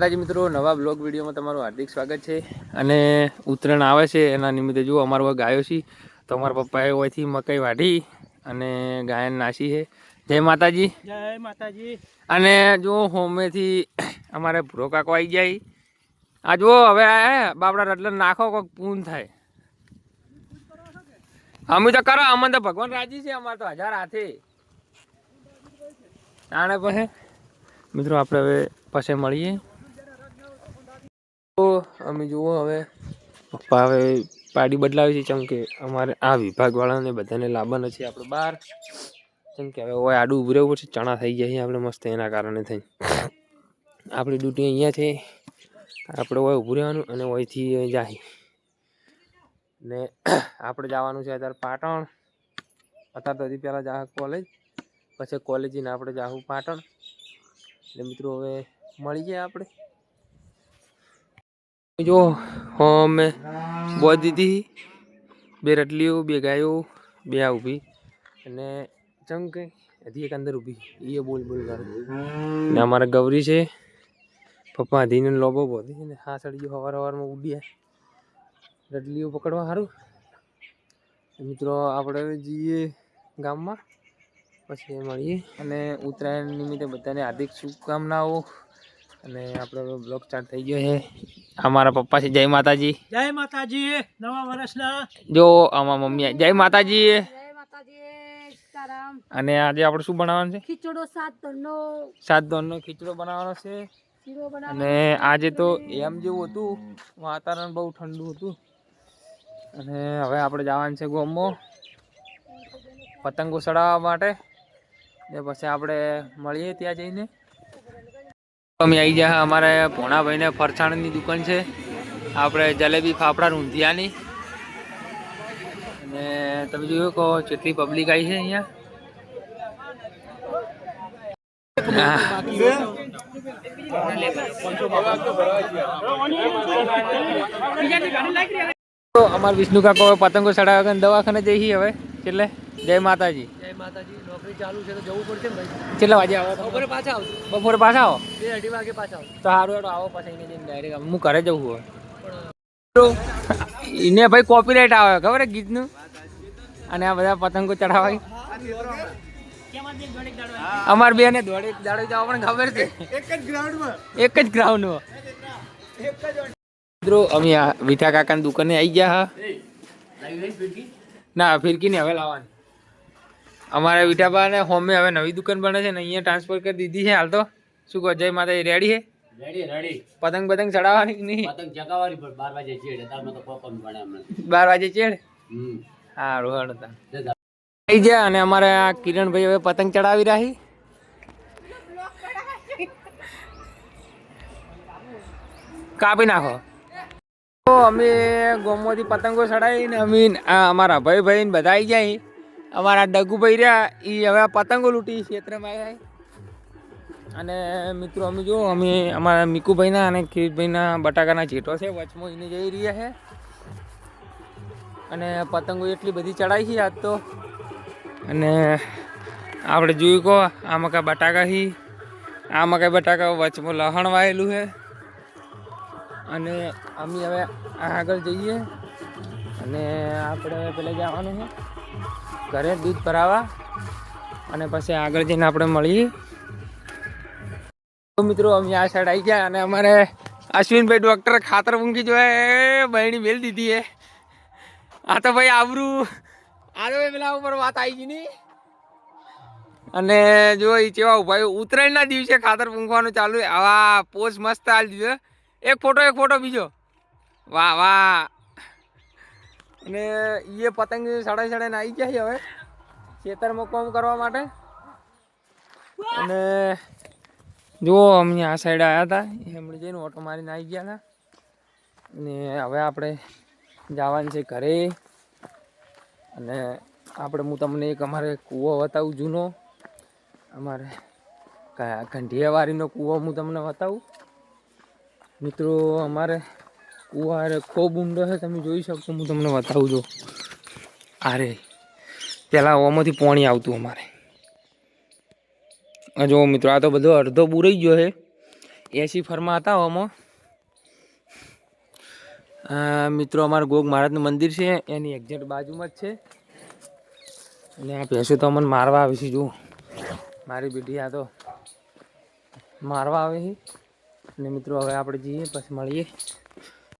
માતાજી મિત્રો, નવા બ્લોગ વિડીયોમાં તમારું હાર્દિક સ્વાગત છે. અને ઉત્તરાયણ આવે છે એના નિમિત્તે જુઓ અમારો ગાયો છે. તો અમારા પપ્પાએ ઓયથી મકાઈ વાઢી અને ગાયન નાસી છે. જય માતાજી. જય માતાજી. અને જો હોમેથી અમારે ભૂરો કાકો આવી જાય. આ જુઓ હવે બાપડા રટલે નાખો કોઈક પૂન થાય. અમે તો કરો, અમને તો ભગવાન રાજી છે. અમારે તો 1000 હાથે આને પછી મિત્રો આપણે હવે પછી મળીએ. તો અમે જુઓ હવે પપ્પા હવે પાડી બદલાવી છે. ચમ કે અમારે આ વિભાગવાળાને બધાને લાવવાના છે આપણે બહાર. કેમ કે હવે ઓય આડું ઉભું રહેવું પડશે, ચણા થઈ જાય છે આપણે મસ્ત. એના કારણે થઈ આપણી ડ્યુટી અહીંયા છે. આપણે ઓય ઊભું રહેવાનું અને ઓયથી જાય ને આપણે જવાનું છે અત્યારે પાટણ. અત્યારે તો હજી પહેલાં જા કોલેજ, પછી કોલેજને આપણે જાવું પાટણ. એટલે મિત્રો હવે મળી જાય આપણે. જો અમે બોધ દીધી, 2 રટલીઓ, 2 ગાયો, 2 આ ઊભી અને ચમકે હજી એક અંદર ઊભી એ બોલ કરે. ને અમારે ગૌરી છે. પપ્પા ધીને લોબો બોધી ને હા સડી ગયો. સવારમાં ઉડ્યા રટલીઓ પકડવા સારું. મિત્રો આપણે જઈએ ગામમાં, પછી મળીએ. અને ઉત્તરાયણ નિમિત્તે બધાને હાર્દિક શુભકામનાઓ. અને આપણો બ્લોગ સ્ટાર્ટ થઈ ગયો છે. અમારા પપ્પા છે. જય માતાજી. જય માતાજી. નવા વર્ષના જો આમાં મમ્મી જય માતાજી. જય માતાજી. સીતારામ. અને આજે આપણે શું બનાવવાનું છે? ખીચડો 7 દોનનો ખીચડો બનાવવાનો છે. અને આજે તો એમ જેવું હતું, વાતાવરણ બહુ ઠંડુ હતું. અને હવે આપણે જવાનું છે ગોમમાં પતંગો ચડાવવા માટે. ને પછી આપણે મળીએ ત્યાં જઈને. અમે આવી ગયા. અમારે ભોણાભાઈને ફરસાણની દુકાન છે, આપણે જલેબી ફાફડા રૂંધિયાની. અને તમે જોયું કહો કેટલી પબ્લિક આવી છે અહીંયા. અમાર વિષ્ણુ કાકો પતંગો ચડાવ્યા દવાખાને જઈએ હવે. એટલે જય માતાજી. જય માતાજી. નોકરી ચાલુ છે તો જવું પડશે ને ભાઈ. કેટલા વાગે આવો? બપોરે પાછા આવો. બપોરે પાછા આવો? 2-2:30 વાગે પાછા આવો. તો સારું હેડો આવો. પછી એને જઈને ડાયરેક્ટ હું ઘરે જવું હોય. એને ભાઈ કોપીરાઇટ આવે ખબર ગીતનું. અને આ બધા પતંગો ચડાવાય. અમાર બે ને દોડે જવા પણ ખબર છે. એક જ ગ્રાઉન્ડમાં. મિત્રો અમે વિઠા કાકાની દુકાને આવી ગયા. ના ફિરકી ને હવે લાવવાની. અમારે વિઠાબા ને હોમે હવે નવી દુકાન બને છે ને અહીંયા ટ્રાન્સફર કરી દીધી છે હાલ તો. શું કહો જય માતાજી? રેડી છે? રેડી. પતંગ ચડાવવાની કે નહીં? પતંગ ચગાવવાની પણ 12 વાગે ચેડ. તારમાં તો પોપમ ભણે હમણાં. 12 વાગે ચેડ. સારું હેડો તા થઈ ગયા. અને અમારે આ કિરણભાઈ હવે પતંગ ચડાવી રહી. કાપી નાખો. તો અમે ગોમમાંથી પતંગો ચડાવીને અમે અમારા ભાઈ ને બધા આવી જાય. અમારા ડગુભાઈ રહ્યા એ હવે પતંગો લૂંટી ક્ષેત્રમાં આવ્યા. અને મિત્રો અમે જો અમે અમારા મીકુભાઈના અને કિરીટભાઈના બટાકાના જેટો છે વચમાં એને જઈ રહ્યા છે. અને પતંગો એટલી બધી ચડાવી છે આજ તો. અને આપણે જોયું કહો આ મકાઈ બટાકા છે. આ મકાઈ બટાકા વચમાં લહણ વાયેલું છે. અને અમે હવે આગળ જઈએ. અને આપણે પેલા જવાનું છે ઘરે દૂધ ભરાવા. અને પછી આગળ જઈને આપણે મળીએ. તો મિત્રો અમે આ સાઈડ આવી ગયા. અને અમારે અશ્વિનભાઈ ડૉક્ટર ખાતર મૂકી જોઈએ બહેણી મેલ દીધી હે. આ તો ભાઈ આબરું આ તો ભાઈ પેલા ઉપર વાત આવી ગઈ નહીં. અને જો એ કેવા ભાઈ ઉત્તરાયણના દિવસે ખાતર મૂકવાનું ચાલુ. આવા પોસ્ટ મસ્ત આવી દીધો. એક ફોટો બીજો. વાહ વાહ. અને એ પતંગ સડાઈને આવી ગયા છે હવે ખેતરમાં કામ કરવા માટે. અને જુઓ અમે આ સાઈડ આવ્યા હતા એમણે જઈને ઓટો મારીને આવી ગયા હતા. અને હવે આપણે જવાનું છે ઘરે. અને હું તમને એક અમારે કૂવો બતાવું જૂનો. અમારે ઘંટિયાવાડીનો કૂવો હું તમને બતાવું. મિત્રો અમારે કૂવો ખૂબ ઊંડો છે, તમે જોઈ શકશો. હું તમને બતાવું છું. અરે પહેલાં ઓમાંથી પાણી આવતું અમારે. જો મિત્રો આ તો બધો અડધો બુરાઈ ગયો છે. એસી ફરમાં હતા આમાં. મિત્રો અમારું ગોગ મહારાજનું મંદિર છે એની એક્ઝેક્ટ બાજુમાં જ છે. અને આ ભેંસો તો અમને મારવા આવે છે. જુઓ મારી બેટી આ તો મારવા આવે છે. અને મિત્રો હવે આપણે જઈએ પછી મળીએ.